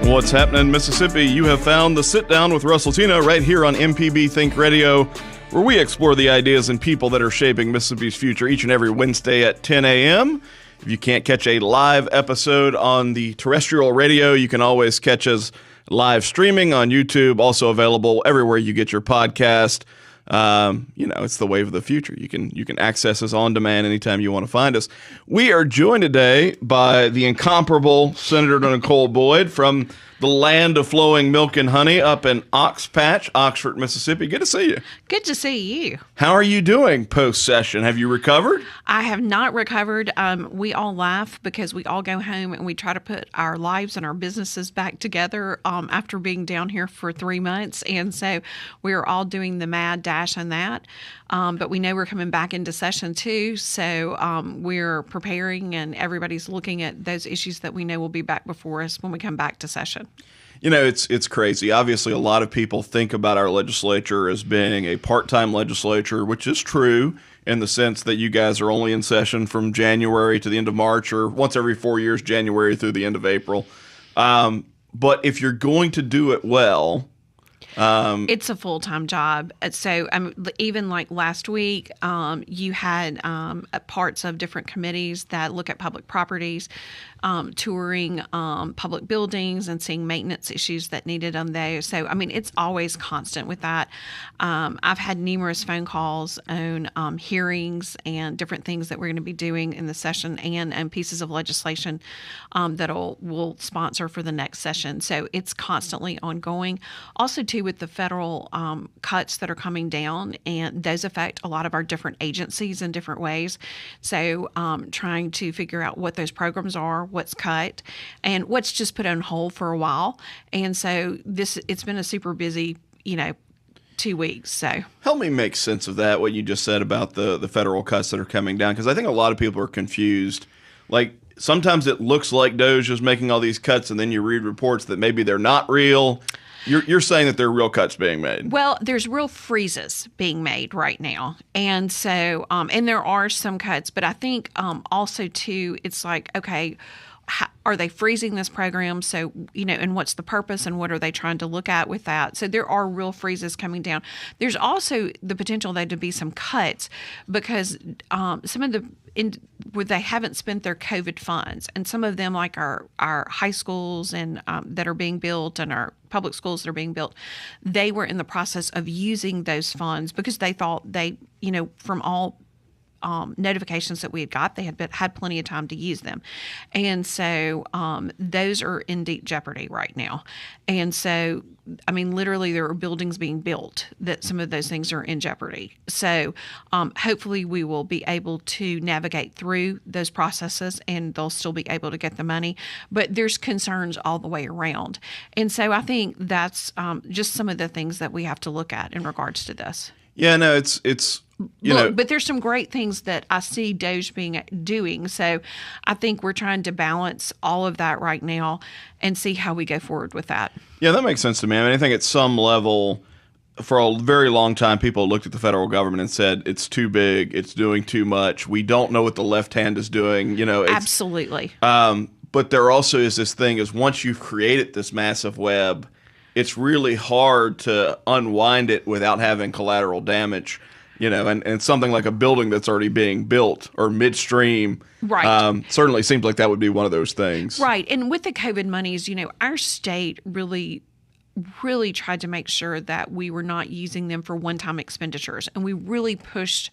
What's happening, Mississippi? You have found the Sit Down with Russ Latino right here on MPB Think Radio, where we explore the ideas and people that are shaping Mississippi's future each and every Wednesday at 10 a.m. If you can't catch a live episode on the terrestrial radio, you can always catch us live streaming on YouTube, also available everywhere you get your podcast. It's the wave of the future. You can access us on demand anytime you want to find us. We are joined today by the incomparable Senator Nicole Boyd from the land of flowing milk and honey up in Ox Patch, Oxford, Mississippi. Good to see you. Good to see you. How are you doing post-session? Have you recovered? I have not recovered. We all laugh because we all go home and we try to put our lives and our businesses back together after being down here for 3 months. And so we're all doing the mad dash on that. But we know we're coming back into session too. So we're preparing and everybody's looking at those issues that we know will be back before us when we come back to session. You know, it's crazy. Obviously, a lot of people think about our legislature as being a part-time legislature, which is true in the sense that you guys are only in session from January to the end of March, or once every 4 years, January through the end of April. But if you're going to do it well, it's a full-time job. So even like last week, you had parts of different committees that look at public properties, touring public buildings and seeing maintenance issues that needed on those. So, it's always constant with that. I've had numerous phone calls on hearings and different things that we're going to be doing in the session and pieces of legislation that we'll sponsor for the next session. So it's constantly ongoing. Also, too, with the federal cuts that are coming down, and those affect a lot of our different agencies in different ways. So trying to figure out what those programs are, what's cut, and what's just put on hold for a while. And so it's been a super busy, 2 weeks. So help me make sense of that, what you just said about the federal cuts that are coming down, because I think a lot of people are confused. Like, sometimes it looks like DOJ is making all these cuts, and then you read reports that maybe they're not real. You're saying that there are real cuts being made. Well, there's real freezes being made right now. And so, and there are some cuts, but I think also too, it's like, okay, are they freezing this program? So, and what's the purpose and what are they trying to look at with that? So there are real freezes coming down. There's also the potential there to be some cuts because some of where they haven't spent their COVID funds, and some of them, like our high schools and that are being built and our public schools that are being built, they were in the process of using those funds because they thought from all notifications that we had got, they had plenty of time to use them. And so those are in deep jeopardy right now. And so, literally there are buildings being built that some of those things are in jeopardy. So hopefully we will be able to navigate through those processes and they'll still be able to get the money. But there's concerns all the way around. And so I think that's just some of the things that we have to look at in regards to this. Yeah, no, it's but there's some great things that I see DOJ doing. So I think we're trying to balance all of that right now and see how we go forward with that. Yeah, that makes sense to me. I think at some level, for a very long time, people looked at the federal government and said, it's too big, it's doing too much. We don't know what the left hand is doing. Absolutely. But there also is this thing is once you've created this massive web, it's really hard to unwind it without having collateral damage. And something like a building that's already being built or midstream, right? Certainly seems like that would be one of those things. Right. And with the COVID monies, our state really tried to make sure that we were not using them for one-time expenditures. And we really pushed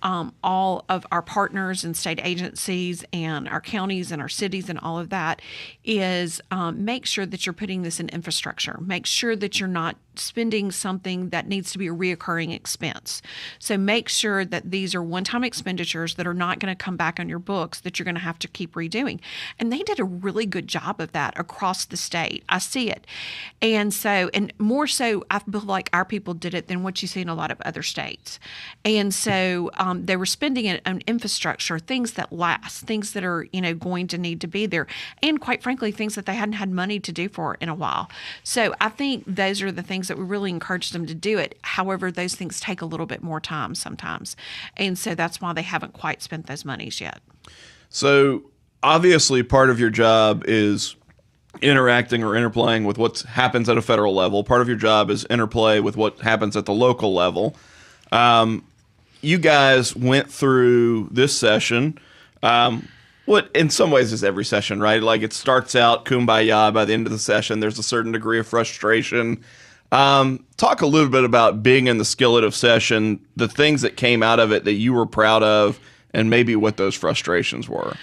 all of our partners and state agencies and our counties and our cities and all of that is make sure that you're putting this in infrastructure. Make sure that you're not spending something that needs to be a reoccurring expense. So make sure that these are one-time expenditures that are not going to come back on your books that you're going to have to keep redoing. And they did a really good job of that across the state. I see it. And so, and more so, I feel like our people did it than what you see in a lot of other states. And so they were spending it on infrastructure, things that last, things that are, going to need to be there. And quite frankly, things that they hadn't had money to do for in a while. So I think those are the things that we really encourage them to do it. However, those things take a little bit more time sometimes. And so that's why they haven't quite spent those monies yet. So obviously part of your job is interacting or interplaying with what happens at a federal level. Part of your job is interplay with what happens at the local level. You guys went through this session, what in some ways is every session, right? Like it starts out kumbaya. By the end of the session, there's a certain degree of frustration. Talk a little bit about being in the skillet of session, the things that came out of it that you were proud of, and maybe what those frustrations were.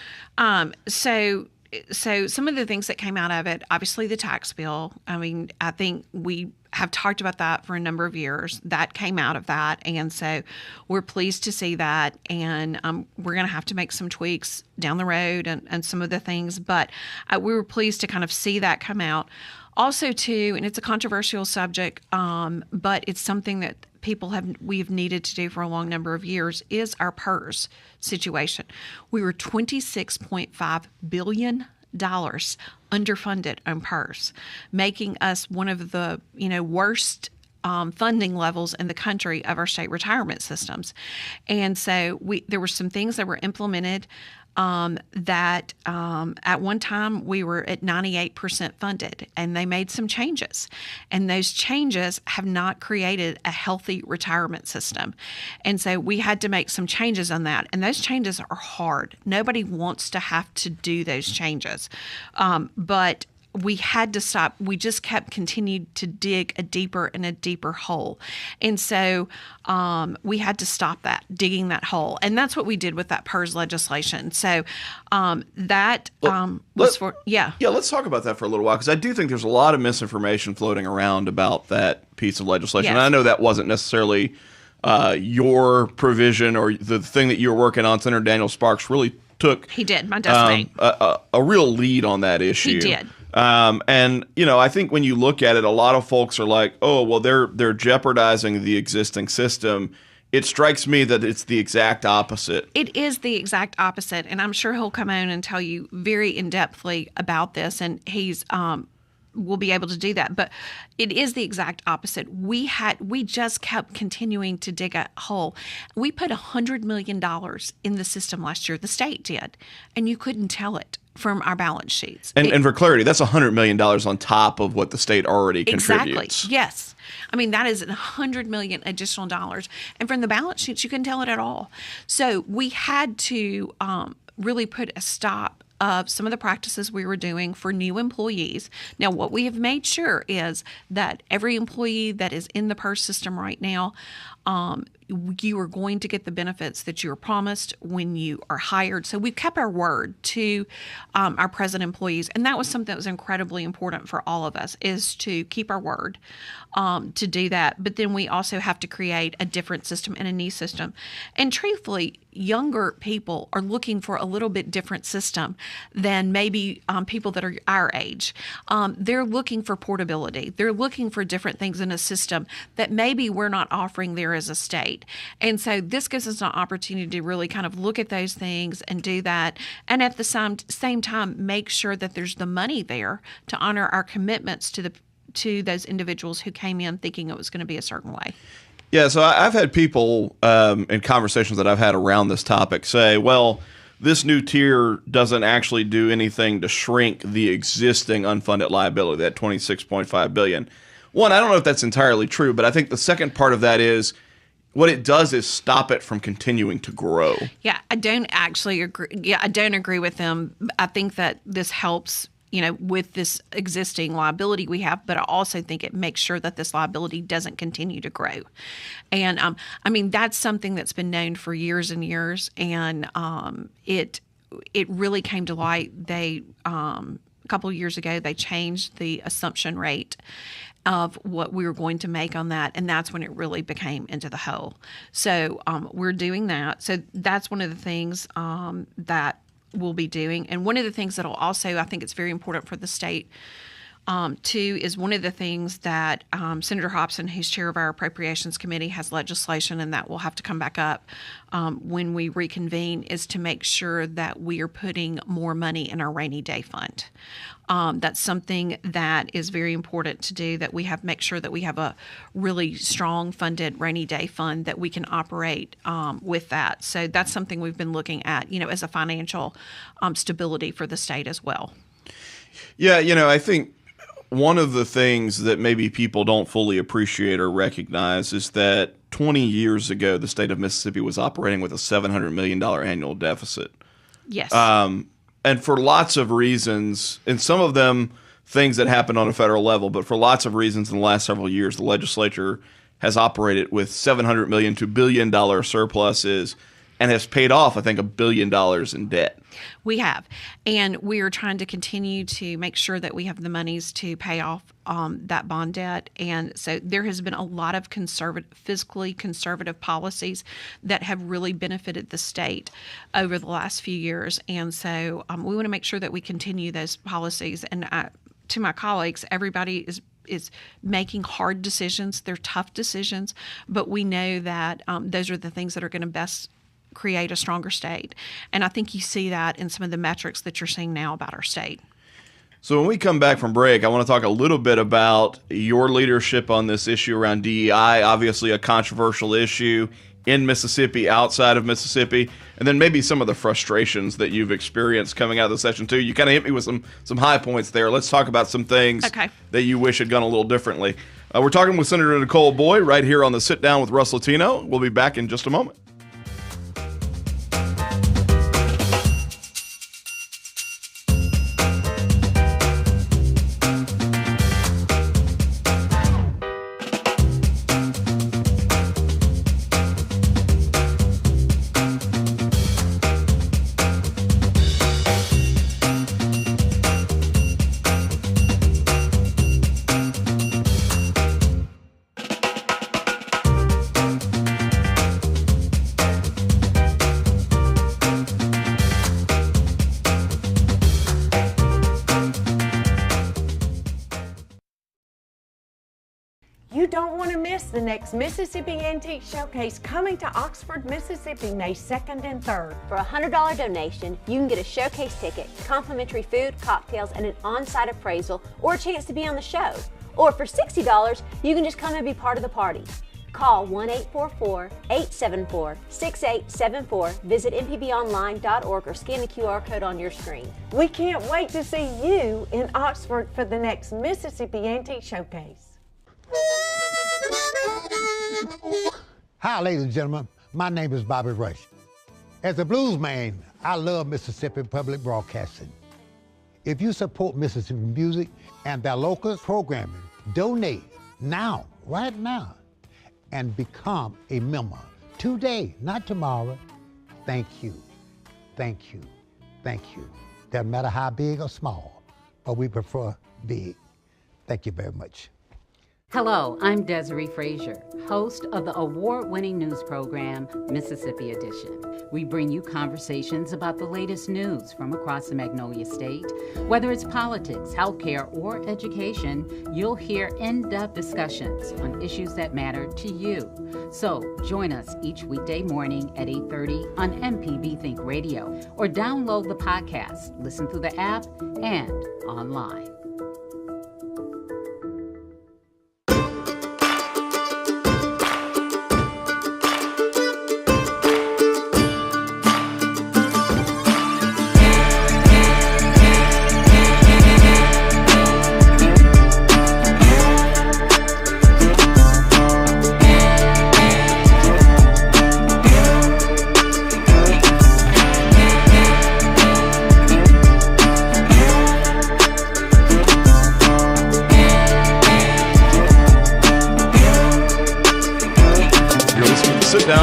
So some of the things that came out of it, obviously the tax bill. I mean, I think we have talked about that for a number of years. That came out of that. And so we're pleased to see that. And we're going to have to make some tweaks down the road and some of the things. But we were pleased to kind of see that come out. Also, too, and it's a controversial subject, but it's something that we've needed to do for a long number of years, is our PERS situation. We were $26.5 billion underfunded on PERS, making us one of the worst funding levels in the country of our state retirement systems. And so there were some things that were implemented that at one time we were at 98% funded, and they made some changes. And those changes have not created a healthy retirement system. And so we had to make some changes on that. And those changes are hard. Nobody wants to have to do those changes. But we had to stop. We just continued to dig a deeper and a deeper hole. And so we had to stop digging that hole. And that's what we did with that PERS legislation. So let's talk about that for a little while, because I do think there's a lot of misinformation floating around about that piece of legislation. Yes. And I know that wasn't necessarily your provision or the thing that you were working on. Senator Daniel Sparks really took He did, my desk mate. A real lead on that issue. He did. And I think when you look at it, a lot of folks are like, oh, well, they're jeopardizing the existing system. It strikes me that it's the exact opposite. It is the exact opposite. And I'm sure he'll come on and tell you very in-depthly about this. And he's will be able to do that. But it is the exact opposite. We just kept continuing to dig a hole. We put $100 million in the system last year. The state did. And you couldn't tell it from our balance sheets. And for clarity, that's $100 million on top of what the state already contributes. Exactly. Yes. I mean, that is $100 million additional dollars. And from the balance sheets, you couldn't tell it at all. So we had to really put a stop of some of the practices we were doing for new employees. Now, what we have made sure is that every employee that is in the PERS system right now, you are going to get the benefits that you were promised when you are hired. So we kept our word to our present employees. And that was something that was incredibly important for all of us, is to keep our word to do that. But then we also have to create a different system and a new system. And truthfully, younger people are looking for a little bit different system than maybe people that are our age. They're looking for portability. They're looking for different things in a system that maybe we're not offering there as a state. And so this gives us an opportunity to really kind of look at those things and do that. And at the same time, make sure that there's the money there to honor our commitments to those individuals who came in thinking it was going to be a certain way. Yeah, so I've had people in conversations that I've had around this topic say, well, this new tier doesn't actually do anything to shrink the existing unfunded liability, that $26.5 billion. One, I don't know if that's entirely true, but I think the second part of that is what it does is stop it from continuing to grow. Yeah, I don't actually agree. Yeah, I don't agree with them. I think that this helps, with this existing liability we have, but I also think it makes sure that this liability doesn't continue to grow. And that's something that's been known for years and years, and it really came to light. They a couple of years ago, they changed the assumption rate of what we were going to make on that, and that's when it really became into the hole. So we're doing that. So that's one of the things that we'll be doing. And one of the things that'll also, I think it's very important for the state too, is one of the things that Senator Hobson, who's chair of our Appropriations Committee, has legislation, and that will have to come back up when we reconvene, is to make sure that we are putting more money in our rainy day fund. That's something that is very important to do, that we make sure that we have a really strong funded rainy day fund that we can operate with that. So that's something we've been looking at, as a financial stability for the state as well. Yeah, I think one of the things that maybe people don't fully appreciate or recognize is that 20 years ago, the state of Mississippi was operating with a $700 million annual deficit. Yes. And for lots of reasons, and some of them things that happened on a federal level, but for lots of reasons in the last several years, the legislature has operated with $700 million to $1 billion surpluses and has paid off, I think, $1 billion in debt. We have. And we are trying to continue to make sure that we have the monies to pay off that bond debt. And so there has been a lot of fiscally conservative policies that have really benefited the state over the last few years. And so we want to make sure that we continue those policies. And to my colleagues, everybody is making hard decisions. They're tough decisions, but we know that those are the things that are going to best create a stronger state. And I think you see that in some of the metrics that you're seeing now about our state. So when we come back from break, I want to talk a little bit about your leadership on this issue around DEI, obviously a controversial issue in Mississippi, outside of Mississippi, and then maybe some of the frustrations that you've experienced coming out of the session too. You kind of hit me with some high points there. Let's talk about some things that you wish had gone a little differently. We're talking with Senator Nicole Boyd right here on the Sit Down with Russ Latino. We'll be back in just a moment. You don't want to miss the next Mississippi Antique Showcase coming to Oxford, Mississippi, May 2nd and 3rd. For a $100 donation, you can get a showcase ticket, complimentary food, cocktails, and an on-site appraisal, or a chance to be on the show. Or for $60, you can just come and be part of the party. Call 1-844-874-6874, visit mpbonline.org, or scan the QR code on your screen. We can't wait to see you in Oxford for the next Mississippi Antique Showcase. Hi, ladies and gentlemen. My name is Bobby Rush. As a blues man, I love Mississippi Public Broadcasting. If you support Mississippi music and their local programming, donate now, right now, and become a member today, not tomorrow. Thank you, thank you, thank you. Doesn't matter how big or small, but we prefer big. Thank you very much. Hello, I'm Desiree Frazier, host of the award-winning news program, Mississippi Edition. We bring you conversations about the latest news from across the Magnolia State. Whether it's politics, healthcare, or education, you'll hear in-depth discussions on issues that matter to you. So join us each weekday morning at 8:30 on MPB Think Radio, or download the podcast, listen through the app, and online.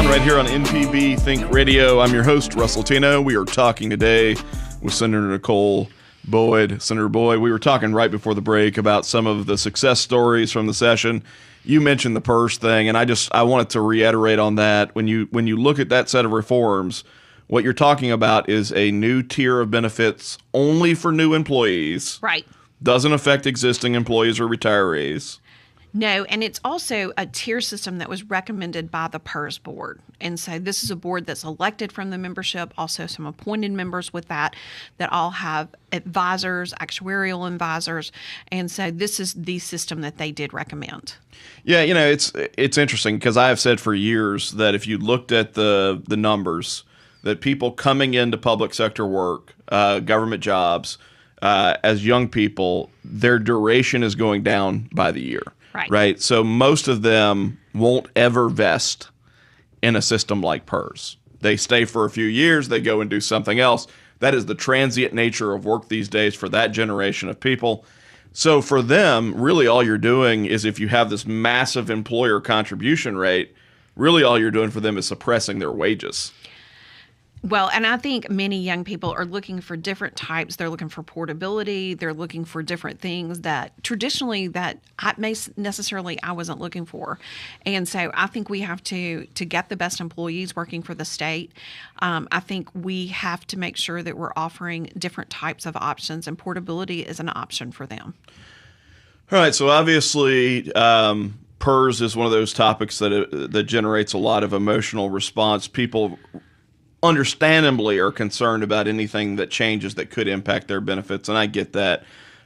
Right here on MPB Think Radio. I'm your host, Russ Latino. We are talking today with Senator Nicole Boyd. Senator Boyd, we were talking right before the break about some of the success stories from the session. You mentioned the PERS thing, and I wanted to reiterate on that. When you look at that set of reforms, what you're talking about is a new tier of benefits only for new employees. Right. Doesn't affect existing employees or retirees. No, and it's also a tier system that was recommended by the PERS board. And so this is a board that's elected from the membership, also some appointed members with that all have advisors, actuarial advisors. And so this is the system that they did recommend. Yeah, it's interesting because I have said for years that if you looked at the numbers, that people coming into public sector work, government jobs, as young people, their duration is going down by the year. Right. So most of them won't ever vest in a system like PERS. They stay for a few years, they go and do something else. That is the transient nature of work these days for that generation of people. So for them, really all you're doing is, if you have this massive employer contribution rate, really all you're doing for them is suppressing their wages. Well, and I think many young people are looking for different types. They're looking for portability. They're looking for different things that traditionally that I wasn't looking for. And so I think we have to get the best employees working for the state. I think we have to make sure that we're offering different types of options, and portability is an option for them. All right. So obviously, PERS is one of those topics that generates a lot of emotional response. People understandably are concerned about anything that changes that could impact their benefits, and I get that.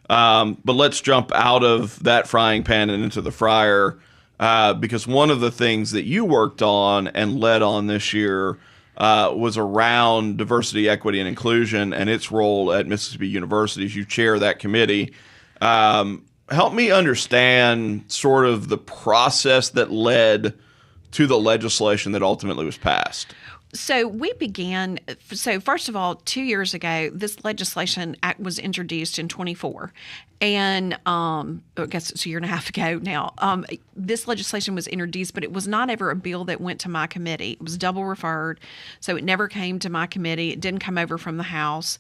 But let's jump out of that frying pan and into the fryer, because one of the things that you worked on and led on this year was around diversity, equity, and inclusion and its role at Mississippi universities. You chair that committee. Help me understand sort of the process that led to the legislation that ultimately was passed. So first of all, 2 years ago, this legislation act was introduced in 24. And I guess it's a year and a half ago now. This legislation was introduced, but it was not ever a bill that went to my committee. It was double referred, so it never came to my committee. It didn't come over from the House.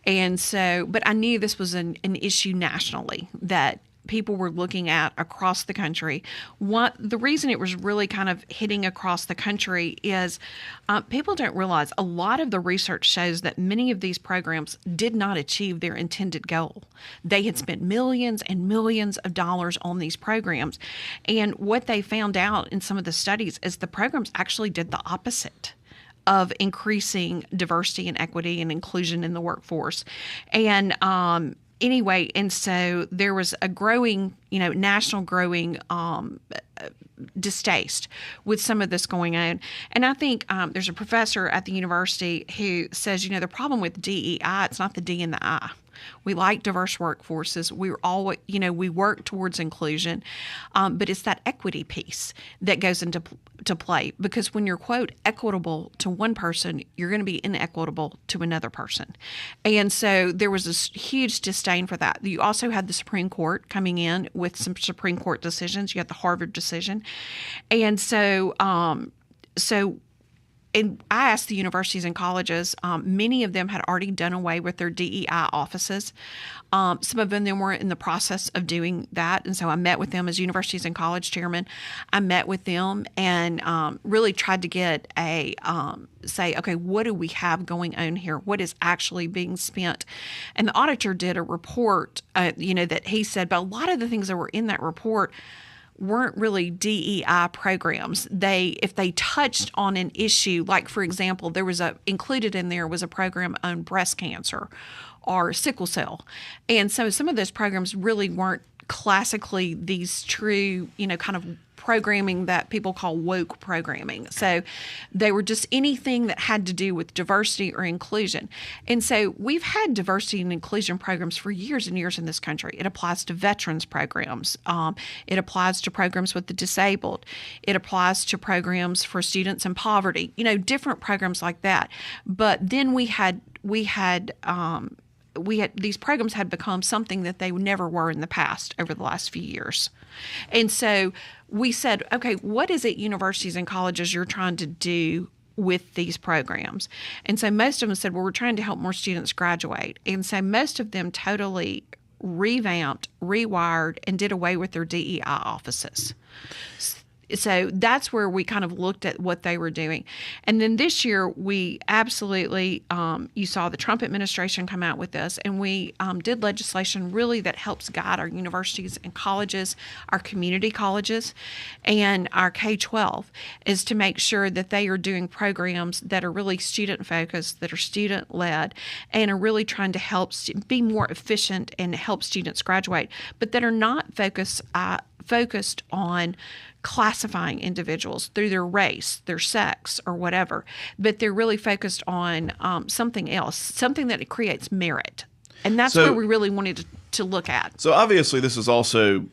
And so, but I knew this was an issue nationally that people were looking at across the country. The reason it was really kind of hitting across the country is people don't realize a lot of the research shows that many of these programs did not achieve their intended goal. They had spent millions and millions of dollars on these programs. And what they found out in some of the studies is the programs actually did the opposite of increasing diversity and equity and inclusion in the workforce. And anyway, and so there was a growing, national growing distaste with some of this going on. And I think there's a professor at the university who says, the problem with DEI, it's not the D and the I. We like diverse workforces. We work towards inclusion, but it's that equity piece that goes into play, because when you're, quote, equitable to one person, you're going to be inequitable to another person. And so there was this huge disdain for that. You also had the Supreme Court coming in with some Supreme Court decisions. You had the Harvard decision. And so, and I asked the universities and colleges, many of them had already done away with their DEI offices. Some of them were in the process of doing that. And so I met with them as universities and college chairman. I met with them and really tried to get say, okay, what do we have going on here? What is actually being spent? And the auditor did a report, that he said, but a lot of the things that were in that report weren't really DEI programs. If they touched on an issue, like, for example, included in there was a program on breast cancer or sickle cell. And so some of those programs really weren't classically these true, kind of programming that people call woke programming. So they were just anything that had to do with diversity or inclusion. And so we've had diversity and inclusion programs for years and years in this country. It applies to veterans programs. It applies to programs with the disabled. It applies to programs for students in poverty, different programs like that. But then we had these programs had become something that they never were in the past over the last few years. And so we said, okay, what is it universities and colleges you're trying to do with these programs? And so most of them said, well, we're trying to help more students graduate. And so most of them totally revamped, rewired, and did away with their DEI offices. So that's where we kind of looked at what they were doing. And then this year, we absolutely, you saw the Trump administration come out with this, and we did legislation really that helps guide our universities and colleges, our community colleges, and our K-12, is to make sure that they are doing programs that are really student-focused, that are student-led, and are really trying to help be more efficient and help students graduate, but that are not focused on classifying individuals through their race, their sex, or whatever, but they're really focused on something else, something that creates merit. And that's where we really wanted to look at. So obviously this is also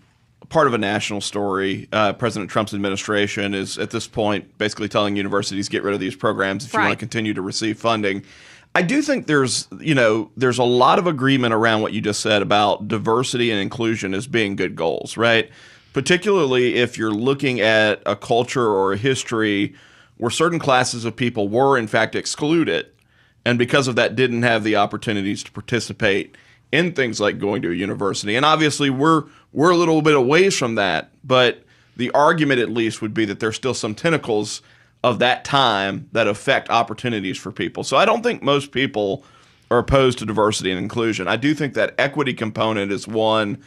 part of a national story. President Trump's administration is at this point basically telling universities get rid of these programs if you want to continue to receive funding. I do think there's a lot of agreement around what you just said about diversity and inclusion as being good goals, right? Particularly if you're looking at a culture or a history where certain classes of people were in fact excluded, and because of that didn't have the opportunities to participate in things like going to a university. And obviously we're a little bit away from that, but the argument at least would be that there's still some tentacles of that time that affect opportunities for people. So I don't think most people are opposed to diversity and inclusion. I do think that equity component is one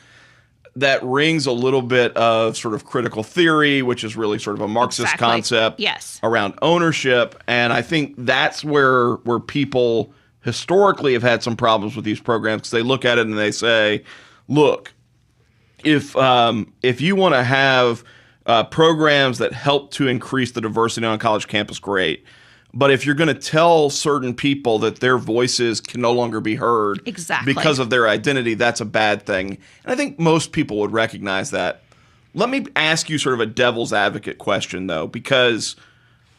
that rings a little bit of sort of critical theory, which is really sort of a Marxist concept around ownership. And I think that's where people historically have had some problems with these programs, because they look at it and they say, look, if you want to have programs that help to increase the diversity on a college campus, great. But if you're going to tell certain people that their voices can no longer be heard because of their identity, that's a bad thing. And I think most people would recognize that. Let me ask you sort of a devil's advocate question, though, because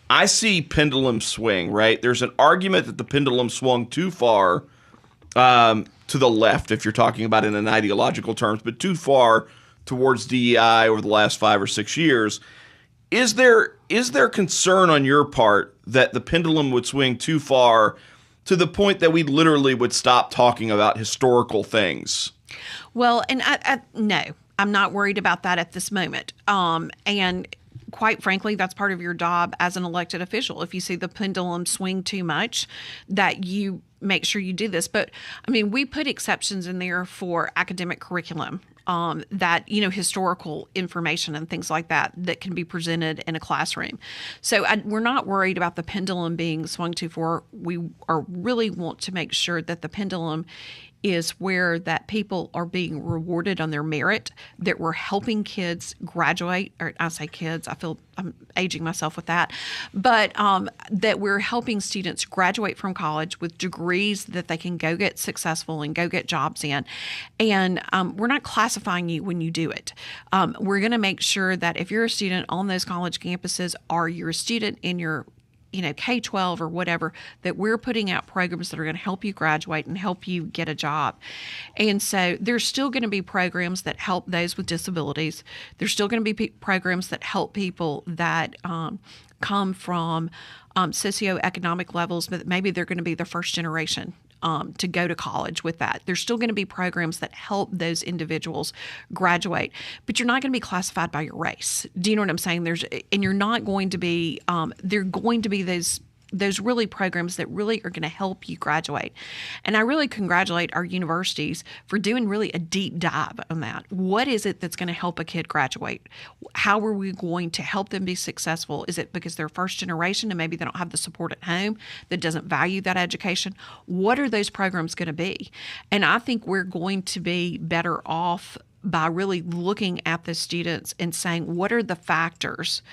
I see pendulum swing, right? There's an argument that the pendulum swung too far to the left, if you're talking about it in ideological terms, but too far towards DEI over the last 5 or 6 years. Is there concern on your part that the pendulum would swing too far to the point that we literally would stop talking about historical things? Well, and no, I'm not worried about that at this moment. And quite frankly, that's part of your job as an elected official. If you see the pendulum swing too much, that you make sure you do this. But I mean, we put exceptions in there for academic curriculum. That, historical information and things like that can be presented in a classroom. So we're not worried about the pendulum being swung too far. We really want to make sure that the pendulum is where that people are being rewarded on their merit, that we're helping kids graduate, or I say kids, I feel I'm aging myself with that, but that we're helping students graduate from college with degrees that they can go get successful and go get jobs in. And we're not classifying you when you do it. We're going to make sure that if you're a student on those college campuses, or you're a student in your K-12 or whatever, that we're putting out programs that are going to help you graduate and help you get a job. And so there's still going to be programs that help those with disabilities. There's still going to be programs that help people that come from socioeconomic levels, but maybe they're going to be the first generation to go to college with that. There's still going to be programs that help those individuals graduate, but you're not going to be classified by your race. Do you know what I'm saying? And you're not going to be, they're going to be those really programs that really are going to help you graduate. And I really congratulate our universities for doing really a deep dive on that. What is it that's going to help a kid graduate? How are we going to help them be successful? Is it because they're first generation and maybe they don't have the support at home that doesn't value that education? What are those programs going to be? And I think we're going to be better off by really looking at the students and saying, what are the factors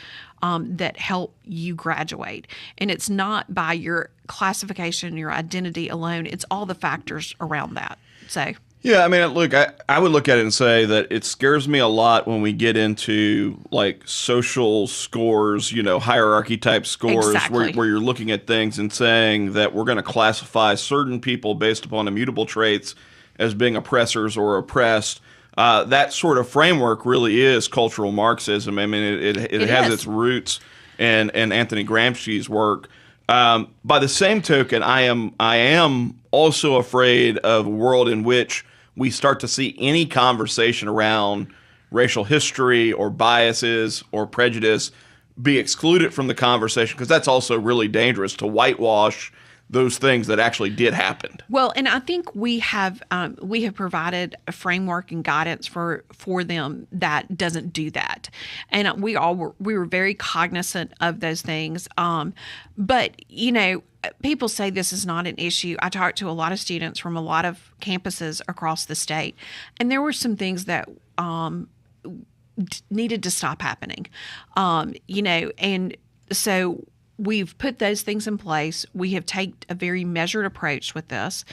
that help you graduate? And it's not by your classification, your identity alone. It's all the factors around that. So, yeah, I mean, look, I would look at it and say that it scares me a lot when we get into like social scores, hierarchy type scores, where you're looking at things and saying that we're going to classify certain people based upon immutable traits as being oppressors or oppressed. That sort of framework really is cultural Marxism. I mean, it has its roots in Anthony Gramsci's work. By the same token, I am also afraid of a world in which we start to see any conversation around racial history or biases or prejudice be excluded from the conversation, because that's also really dangerous to whitewash those things that actually did happen. Well, and I think we have provided a framework and guidance for them that doesn't do that, and we were very cognizant of those things. But people say this is not an issue. I talked to a lot of students from a lot of campuses across the state, and there were some things that needed to stop happening. And so we've put those things in place. We have taken a very measured approach with this.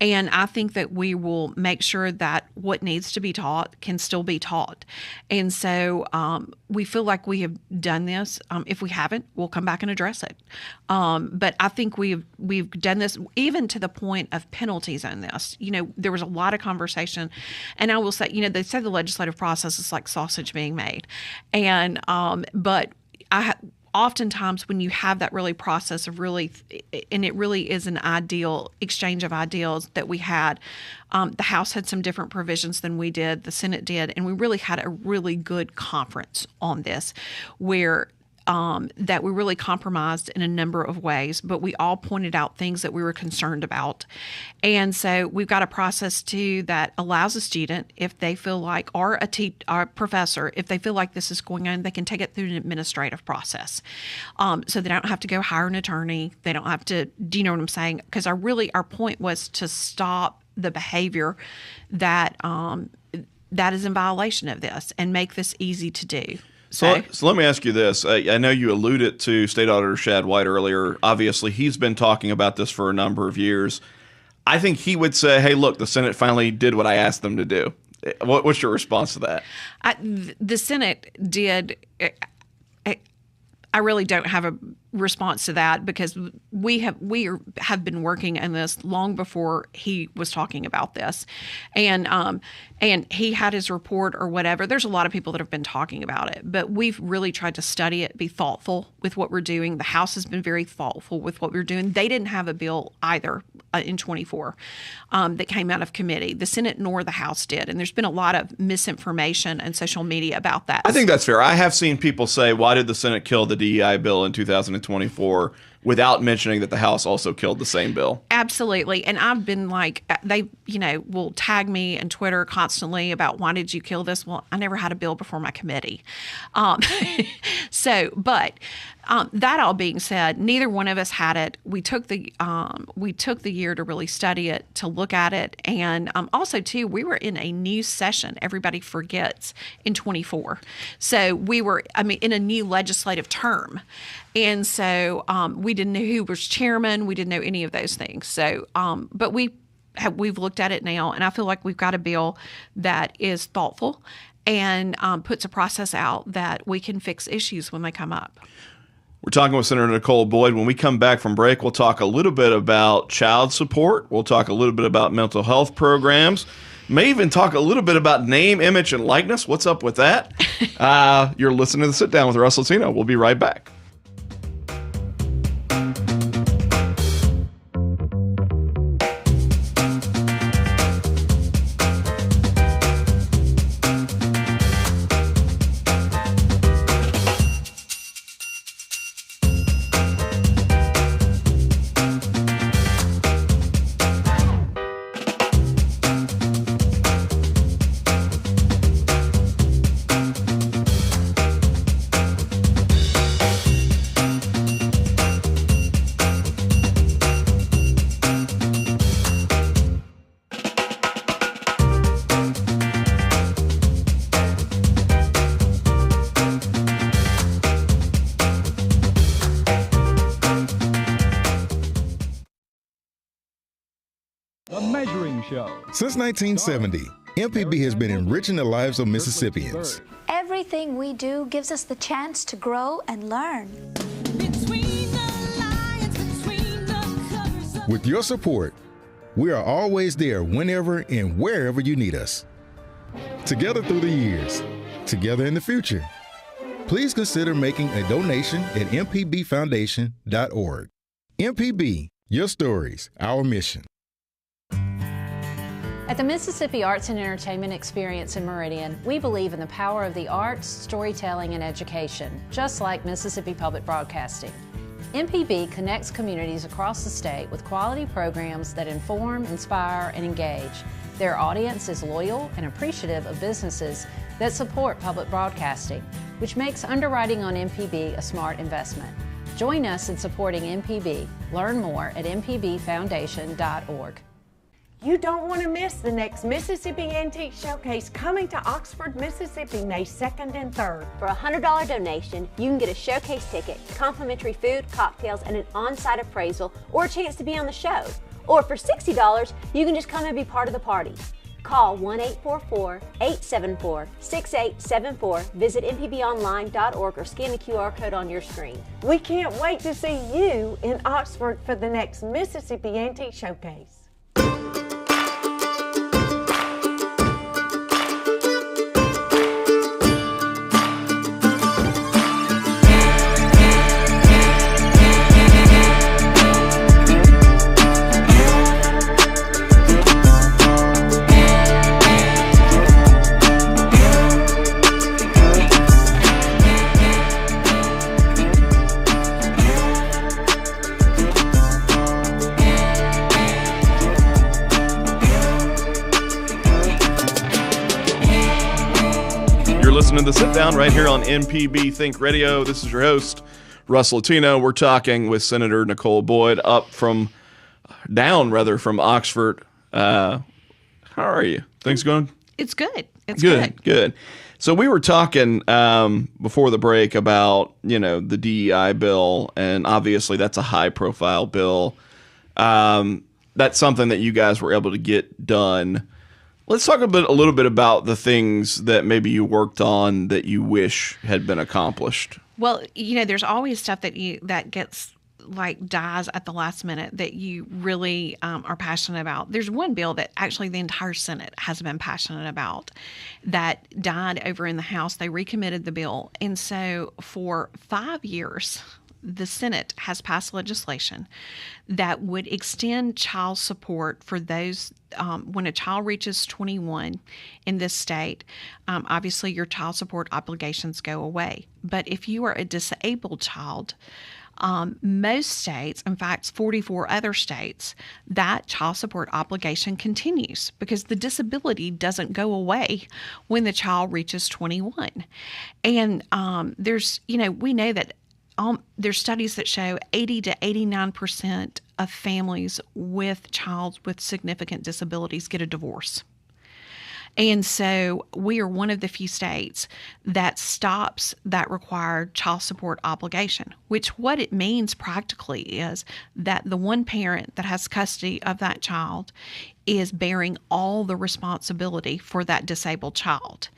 And I think that we will make sure that what needs to be taught can still be taught. And so we feel like we have done this. If we haven't, we'll come back and address it. But I think we've done this even to the point of penalties on this. There was a lot of conversation. And I will say, they say the legislative process is like sausage being made. And but oftentimes when you have that really process of and it really is an ideal exchange of ideals that we had, the House had some different provisions than we did, the Senate did, and we really had a really good conference on this where that we really compromised in a number of ways, but we all pointed out things that we were concerned about. And so we've got a process too that allows a student, if they feel like, or a professor, if they feel like this is going on, they can take it through an administrative process. So they don't have to go hire an attorney. They don't have to, do you know what I'm saying? Because our point was to stop the behavior that is in violation of this and make this easy to do. So let me ask you this. I know you alluded to State Auditor Shad White earlier. Obviously, he's been talking about this for a number of years. I think he would say, hey, look, the Senate finally did what I asked them to do. What's your response to that? The Senate did. I really don't have a response to that because we have been working on this long before he was talking about this, and he had his report or whatever. There's a lot of people that have been talking about it, but we've really tried to study it, be thoughtful with what we're doing. The House has been very thoughtful with what we're doing. They didn't have a bill either in 24 that came out of committee. The Senate nor the House did, and there's been a lot of misinformation and social media about that. I think that's fair. I have seen people say, why did the Senate kill the DEI bill in 2024 without mentioning that the House also killed the same bill? Absolutely. And I've been like, they, will tag me on Twitter constantly about why did you kill this? Well, I never had a bill before my committee. That all being said, neither one of us had it. We took the year to really study it, to look at it, and also too, we were in a new session. Everybody forgets in 24, so we were, in a new legislative term, and so we didn't know who was chairman. We didn't know any of those things. So, but we've looked at it now, and I feel like we've got a bill that is thoughtful and puts a process out that we can fix issues when they come up. We're talking with Senator Nicole Boyd. When we come back from break, we'll talk a little bit about child support. We'll talk a little bit about mental health programs. May even talk a little bit about name, image, and likeness. What's up with that? You're listening to The Sit Down with Russ Latino. We'll be right back. Since 1970, MPB has been enriching the lives of Mississippians. Everything we do gives us the chance to grow and learn. With your support, we are always there whenever and wherever you need us. Together through the years, together in the future. Please consider making a donation at mpbfoundation.org. MPB, your stories, our mission. At the Mississippi Arts and Entertainment Experience in Meridian, we believe in the power of the arts, storytelling, and education, just like Mississippi Public Broadcasting. MPB connects communities across the state with quality programs that inform, inspire, and engage. Their audience is loyal and appreciative of businesses that support public broadcasting, which makes underwriting on MPB a smart investment. Join us in supporting MPB. Learn more at mpbfoundation.org. You don't want to miss the next Mississippi Antique Showcase coming to Oxford, Mississippi, May 2nd and 3rd. For a $100 donation, you can get a showcase ticket, complimentary food, cocktails, and an on-site appraisal, or a chance to be on the show. Or for $60, you can just come and be part of the party. Call 1-844-874-6874, visit mpbonline.org, or scan the QR code on your screen. We can't wait to see you in Oxford for the next Mississippi Antique Showcase. Listening to The Sit Down right here on MPB Think Radio. This is your host, Russ Latino. We're talking with Senator Nicole Boyd from Oxford. How are you? Things going? It's good. It's good. So we were talking before the break about, the DEI bill, and obviously that's a high-profile bill. That's something that you guys were able to get done. Let's talk a little bit about the things that maybe you worked on that you wish had been accomplished. Well, there's always stuff that gets dies at the last minute that you really are passionate about. There's one bill that actually the entire Senate has been passionate about that died over in the House. They recommitted the bill. And so for 5 years, the Senate has passed legislation that would extend child support for those when a child reaches 21 in this state. Obviously, your child support obligations go away. But if you are a disabled child, most states, in fact, 44 other states, that child support obligation continues because the disability doesn't go away when the child reaches 21. And we know that there's studies that show 80 to 89% of families with child with significant disabilities get a divorce. And so we are one of the few states that stops that required child support obligation, which what it means practically is that the one parent that has custody of that child is bearing all the responsibility for that disabled child.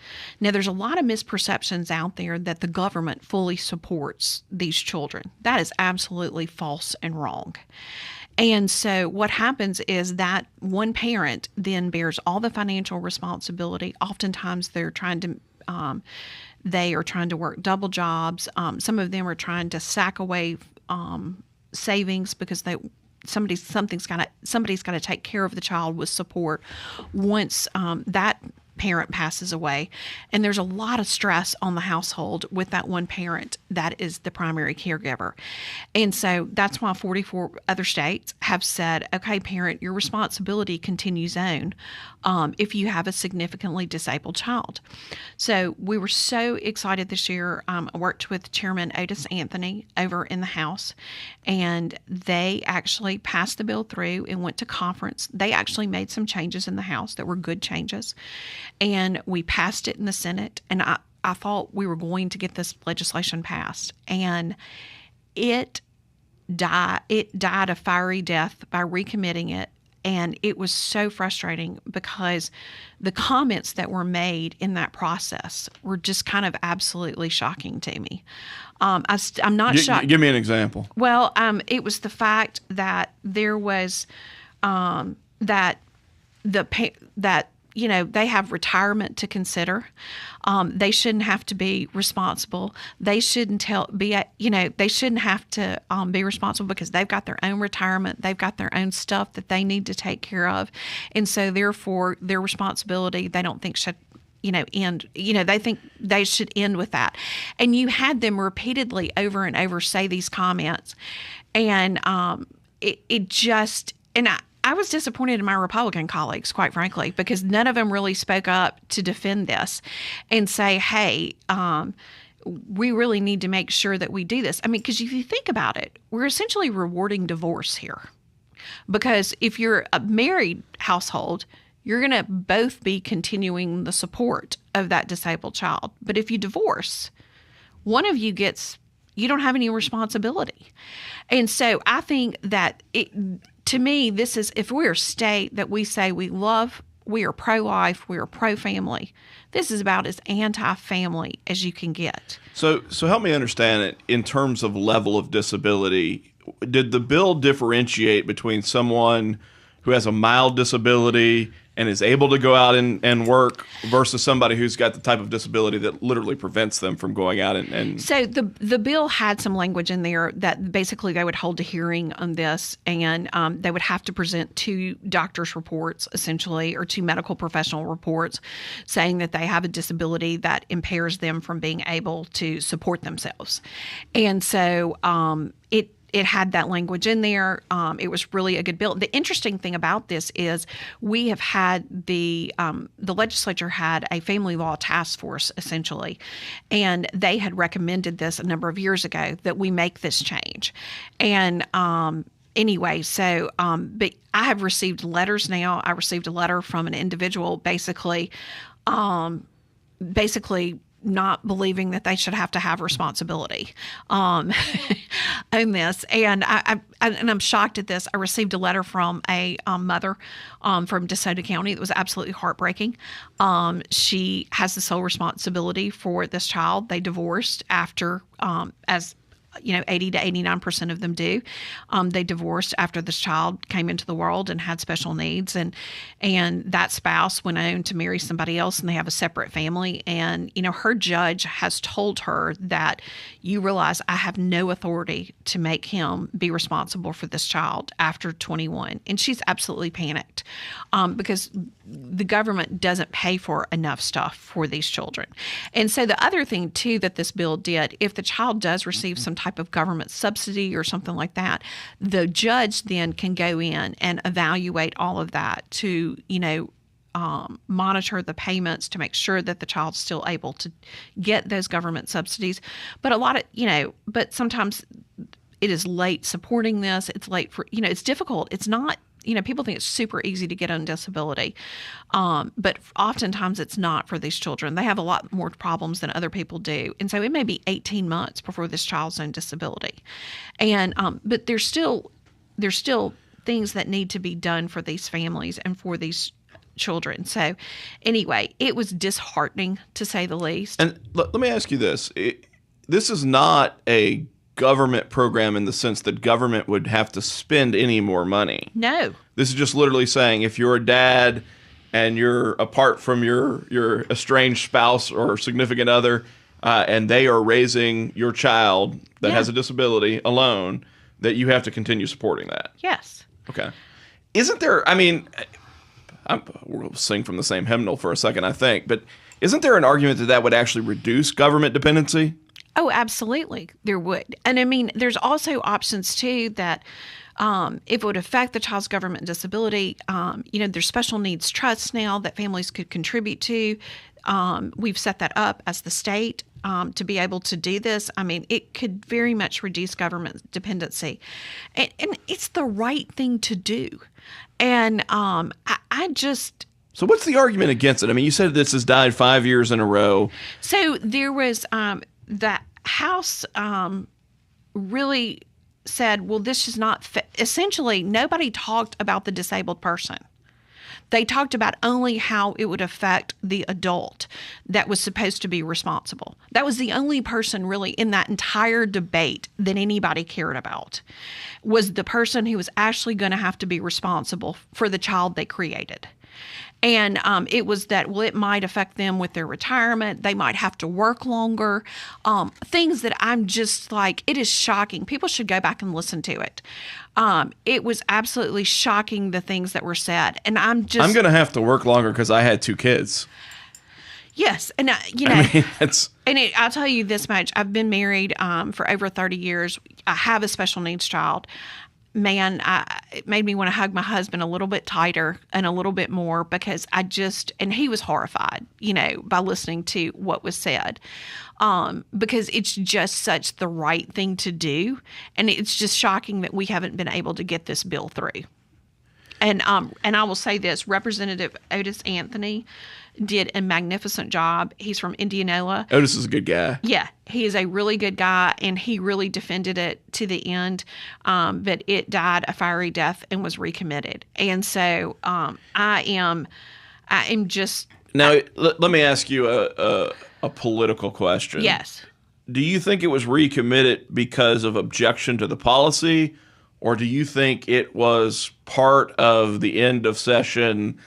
Now, there's a lot of misperceptions out there that the government fully supports these children. That is absolutely false and wrong. And so what happens is that one parent then bears all the financial responsibility. Oftentimes they are trying to work double jobs. Some of them are trying to sack away savings because somebody's got to take care of the child with support once that parent passes away. And there's a lot of stress on the household with that one parent that is the primary caregiver. And so that's why 44 other states have said, okay, parent, your responsibility continues on if you have a significantly disabled child. So we were so excited this year. I worked with Chairman Otis Anthony over in the House, and they actually passed the bill through and went to conference. They actually made some changes in the House that were good changes. And we passed it in the Senate, and I thought we were going to get this legislation passed. And it died a fiery death by recommitting it. And it was so frustrating because the comments that were made in that process were just kind of absolutely shocking to me. I'm not shocked. Give me an example. Well, it was the fact that there was that they have retirement to consider. They shouldn't have to be responsible. They shouldn't they shouldn't have to be responsible because they've got their own retirement. They've got their own stuff that they need to take care of. And so therefore their responsibility, they don't think should, end. They think they should end with that. And you had them repeatedly over and over say these comments. And I was disappointed in my Republican colleagues, quite frankly, because none of them really spoke up to defend this and say, hey, we really need to make sure that we do this. I mean, because if you think about it, we're essentially rewarding divorce here. because if you're a married household, you're going to both be continuing the support of that disabled child. But if you divorce, one of you you don't have any responsibility. And so I think that to me, this is, if we're a state that we say we are pro-life, we are pro-family, this is about as anti-family as you can get. So help me understand it in terms of level of disability. Did the bill differentiate between someone who has a mild disability and is able to go out and work versus somebody who's got the type of disability that literally prevents them from going out and... So the bill had some language in there that basically they would hold a hearing on this, and they would have to present 2 doctor's reports, essentially, or 2 medical professional reports saying that they have a disability that impairs them from being able to support themselves. And so it had that language in there. It was really a good bill. The interesting thing about this is we have had the legislature had a family law task force, essentially, and they had recommended this a number of years ago that we make this change. And anyway, so but I have received letters now. I received a letter from an individual basically not believing that they should have to have responsibility on this. And I'm shocked at this. I received a letter from a mother from DeSoto County that was absolutely heartbreaking. She has the sole responsibility for this child. They divorced after, as 80 to 89% of them do. They divorced after this child came into the world and had special needs, and that spouse went on to marry somebody else, and they have a separate family. And her judge has told her that you realize I have no authority to make him be responsible for this child after 21, and she's absolutely panicked because the government doesn't pay for enough stuff for these children. And so the other thing too that this bill did, if the child does receive some type of government subsidy or something like that, the judge then can go in and evaluate all of that to, monitor the payments to make sure that the child's still able to get those government subsidies. But but sometimes it is late supporting this. It's late for, it's difficult. It's not, people think it's super easy to get on disability. But oftentimes it's not for these children. They have a lot more problems than other people do. And so it may be 18 months before this child's on disability. And, but there's still things that need to be done for these families and for these children. So anyway, it was disheartening to say the least. And let me ask you this. This is not a government program in the sense that government would have to spend any more money. No. This is just literally saying if you're a dad and you're apart from your estranged spouse or significant other, and they are raising your child that has a disability alone, that you have to continue supporting that. Yes. Okay. Isn't there, we'll sing from the same hymnal for a second, I think, but isn't there an argument that would actually reduce government dependency? Oh, absolutely, there would. And there's also options too that if it would affect the child's government disability, there's special needs trusts now that families could contribute to. We've set that up as the state to be able to do this. It could very much reduce government dependency. And it's the right thing to do. And So what's the argument against it? You said this has died 5 years in a row. So there was the House really said, well, this is not essentially, nobody talked about the disabled person. They talked about only how it would affect the adult that was supposed to be responsible. That was the only person really in that entire debate that anybody cared about, was the person who was actually going to have to be responsible for the child they created. And it was that, well, it might affect them with their retirement. They might have to work longer. Things that I'm just like, it is shocking. People should go back and listen to it. It was absolutely shocking, the things that were said. And I'm going to have to work longer because I had 2 kids. Yes. And, I'll tell you this much. I've been married for over 30 years. I have a special needs child. man, it made me want to hug my husband a little bit tighter and a little bit more, because and he was horrified, by listening to what was said, because it's just such the right thing to do. And it's just shocking that we haven't been able to get this bill through. And I will say this, Representative Otis Anthony did a magnificent job. He's from Indianola. Otis is a good guy. Yeah, he is a really good guy, and he really defended it to the end. But it died a fiery death and was recommitted. And so I am just... Now, let me ask you a political question. Yes. Do you think it was recommitted because of objection to the policy, or do you think it was part of the end of session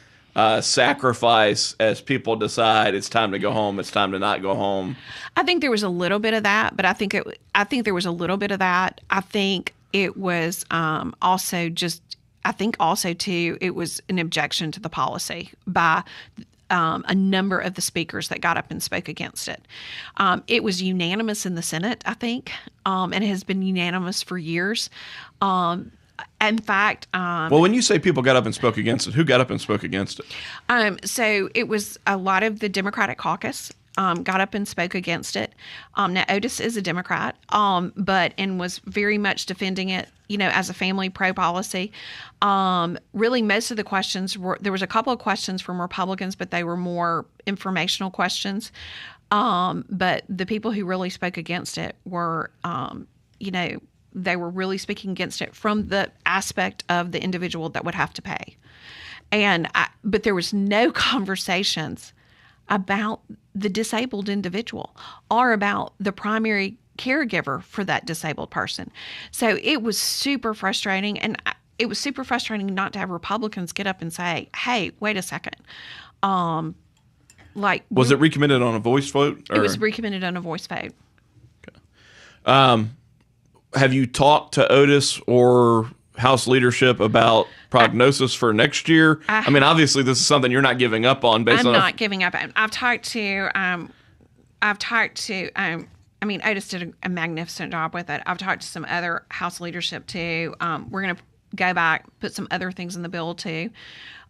sacrifice as people decide it's time to go home, it's time to not go home? I think there was a little bit of that, but I think there was a little bit of that. I think it was also too, it was an objection to the policy by a number of the speakers that got up and spoke against it. It was unanimous in the Senate, I think, and it has been unanimous for years. In fact, well, when you say people got up and spoke against it, who got up and spoke against it? So it was a lot of the Democratic caucus got up and spoke against it. Now, Otis is a Democrat, and was very much defending it, as a family pro-policy. Really, most of the questions there was a couple of questions from Republicans, but they were more informational questions. But the people who really spoke against it were, they were really speaking against it from the aspect of the individual that would have to pay. But there was no conversations about the disabled individual or about the primary caregiver for that disabled person. So it was super frustrating, and it was super frustrating not to have Republicans get up and say, "Hey, wait a second." Was it recommitted on a voice vote? It was recommitted on a voice vote. Okay. Have you talked to Otis or House leadership about prognosis for next year? I mean, obviously, this is something you're not giving up on. I'm not giving up. I've talked to. I mean, Otis did a magnificent job with it. I've talked to some other House leadership too. We're going to go back, put some other things in the bill too,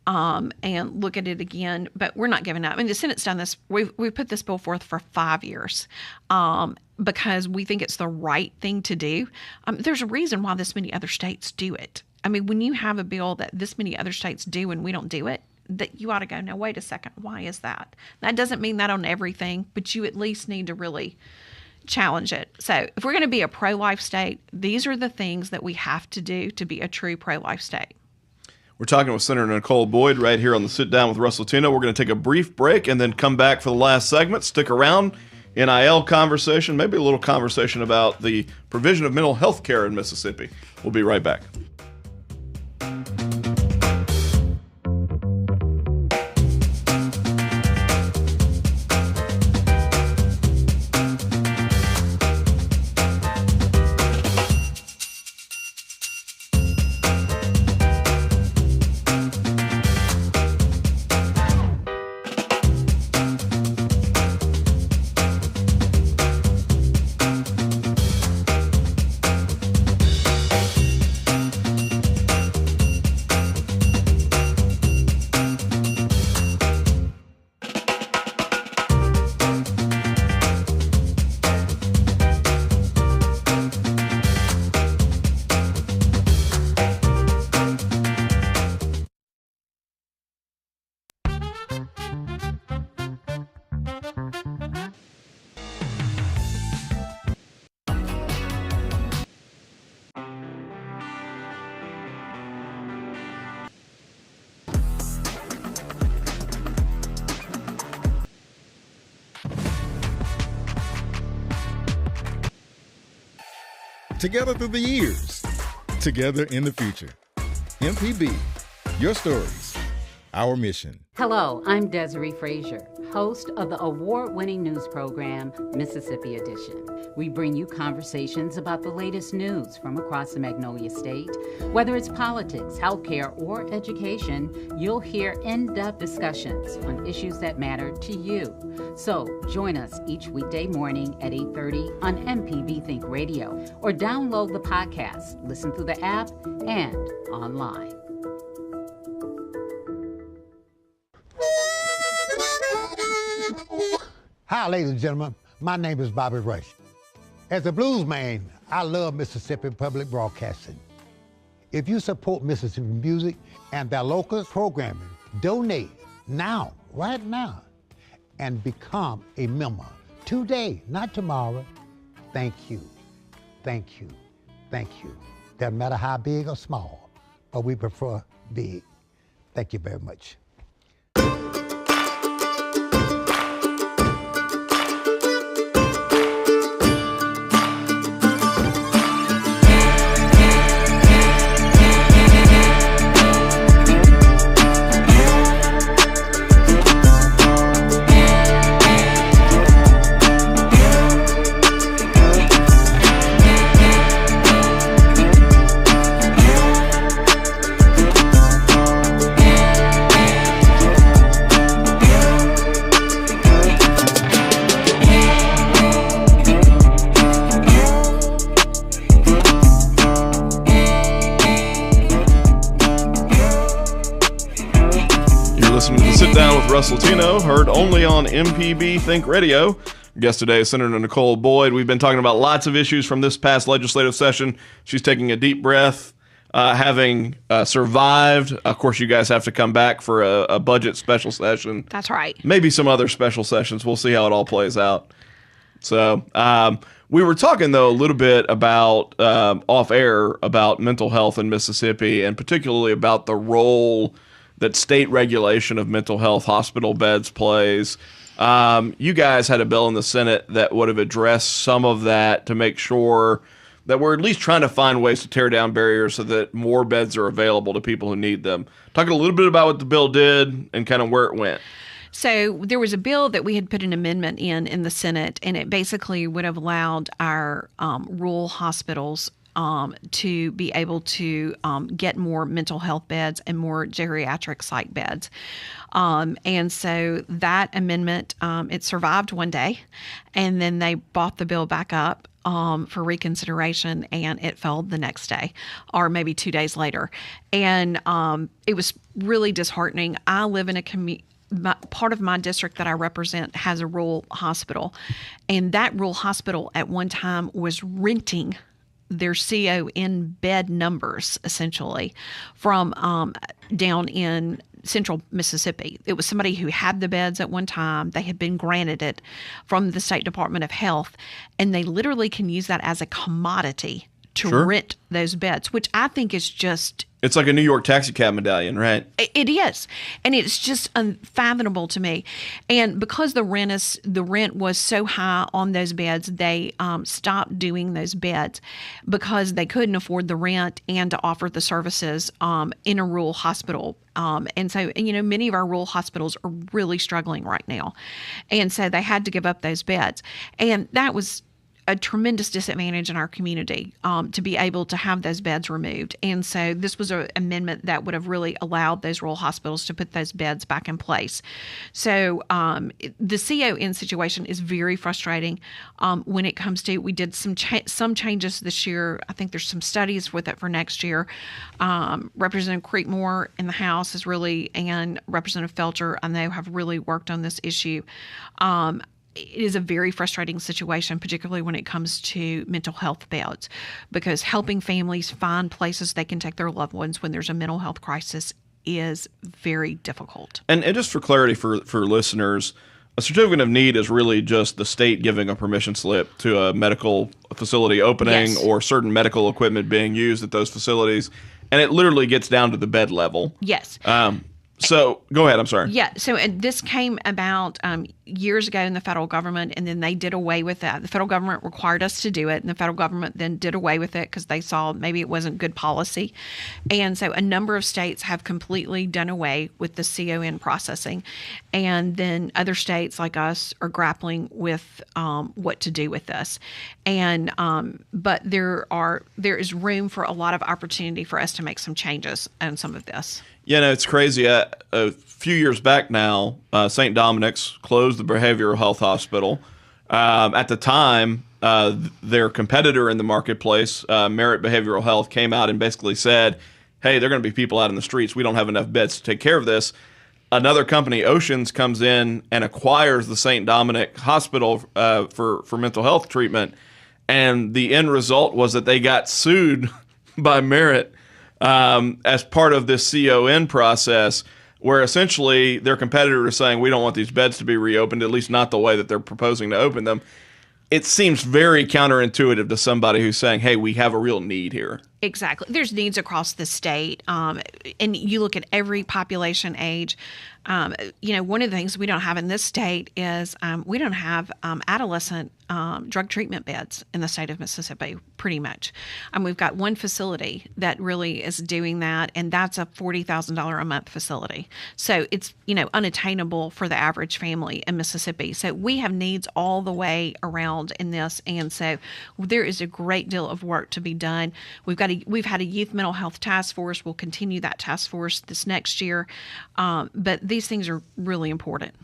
and look at it again. But we're not giving up. I mean, the Senate's done this. We've put this bill forth for 5 years. Because we think it's the right thing to do. There's a reason why this many other states do it. I mean, when you have a bill that this many other states do and we don't do it, that you ought to go, no, wait a second, why is that? That doesn't mean that on everything, but you at least need to really challenge it. So if we're going to be a pro-life state, these are the things that we have to do to be a true pro-life state. We're talking with Senator Nicole Boyd right here on the Sit Down with Russ Latino. We're going to take a brief break and then come back for the last segment. Stick around. NIL conversation, maybe a little conversation about the provision of mental health care in Mississippi. We'll be right back. Together through the years, together in the future. MPB, your stories, our mission. Hello, I'm Desiree Frazier, host of the award-winning news program, Mississippi Edition. We bring you conversations about the latest news from across the Magnolia State. Whether it's politics, healthcare, or education, you'll hear in-depth discussions on issues that matter to you. So join us each weekday morning at 8:30 on MPB Think Radio, or download the podcast, listen through the app, and online. Hi, ladies and gentlemen. My name is Bobby Rush. As a blues man, I love Mississippi Public Broadcasting. If you support Mississippi music and their local programming, donate now, right now, and become a member today, not tomorrow. Thank you, thank you, thank you. Doesn't matter how big or small, but we prefer big. Thank you very much. Russ Latino, heard only on MPB Think Radio. Guest today is Senator Nicole Boyd. We've been talking about lots of issues from this past legislative session. She's taking a deep breath, having survived. Of course, you guys have to come back for a budget special session. That's right. Maybe some other special sessions. We'll see how it all plays out. So we were talking, though, a little bit about off air about mental health in Mississippi, and particularly about the role that state regulation of mental health hospital beds plays. You guys had a bill in the Senate that would have addressed some of that to make sure that we're at least trying to find ways to tear down barriers so that more beds are available to people who need them. Talking a little bit about what the bill did and kind of where it went. So there was a bill that we had put an amendment in the Senate, and it basically would have allowed our rural hospitals to be able to get more mental health beds and more geriatric psych beds. And so that amendment, it survived one day, and then they brought the bill back up for reconsideration, and it fell the next day, or maybe 2 days later. And it was really disheartening. I live in a part of my district that I represent has a rural hospital, and that rural hospital at one time was renting their CO in bed numbers, essentially, from down in central Mississippi. It was somebody who had the beds at one time. They had been granted it from the State Department of Health, and they literally can use that as a commodity to rent those beds, which I think is just... It's like a New York taxi cab medallion, right? It is. And it's just unfathomable to me. And because the rent was so high on those beds, they stopped doing those beds because they couldn't afford the rent and to offer the services in a rural hospital. And so, many of our rural hospitals are really struggling right now. And so they had to give up those beds. And that was a tremendous disadvantage in our community to be able to have those beds removed. And so this was an amendment that would have really allowed those rural hospitals to put those beds back in place. So the CON situation is very frustrating when it comes to, we did some changes this year. I think there's some studies with it for next year. Representative Creekmore in the House and Representative Felcher, I know, have really worked on this issue. It is a very frustrating situation, particularly when it comes to mental health beds, because helping families find places they can take their loved ones when there's a mental health crisis is very difficult. And just for clarity for listeners, a certificate of need is really just the state giving a permission slip to a medical facility opening or certain medical equipment being used at those facilities, and it literally gets down to the bed level. Yes. So go ahead. I'm sorry. Yeah. So this came about years ago in the federal government, and then they did away with that. The federal government required us to do it, and the federal government then did away with it because they saw maybe it wasn't good policy. And so a number of states have completely done away with the CON processing. And then other states like us are grappling with what to do with this. And but there is room for a lot of opportunity for us to make some changes on some of this. Yeah, no, it's crazy. A few years back now, St. Dominic's closed the behavioral health hospital. At the time, their competitor in the marketplace, Merit Behavioral Health, came out and basically said, hey, there are going to be people out in the streets. We don't have enough beds to take care of this. Another company, Oceans, comes in and acquires the St. Dominic Hospital for mental health treatment. And the end result was that they got sued by Merit as part of this CON process, where essentially their competitor is saying, we don't want these beds to be reopened, at least not the way that they're proposing to open them. It seems very counterintuitive to somebody who's saying, hey, we have a real need here. Exactly. There's needs across the state. And you look at every population age. One of the things we don't have in this state is we don't have adolescent drug treatment beds in the state of Mississippi, pretty much. We've got one facility that really is doing that, and that's a $40,000 a month facility. So it's, unattainable for the average family in Mississippi. So we have needs all the way around in this, and so there is a great deal of work to be done. We've had a youth mental health task force. We'll continue that task force this next year. But these things are really important.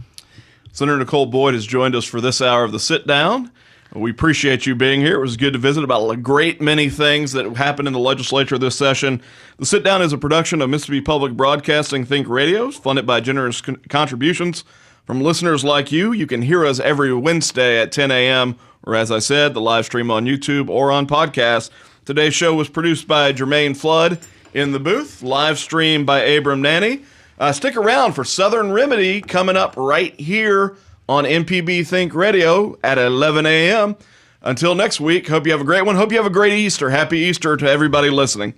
Senator Nicole Boyd has joined us for this hour of the Sit Down. We appreciate you being here. It was good to visit about a great many things that happened in the legislature this session. The Sit Down is a production of Mississippi Public Broadcasting Think Radio, funded by generous contributions from listeners like you. You can hear us every Wednesday at 10 a.m., or as I said, the live stream on YouTube or on podcast. Today's show was produced by Germaine Flood in the booth, live stream by Abram Nanny. Stick around for Southern Remedy coming up right here on MPB Think Radio at 11 a.m. Until next week, hope you have a great one. Hope you have a great Easter. Happy Easter to everybody listening.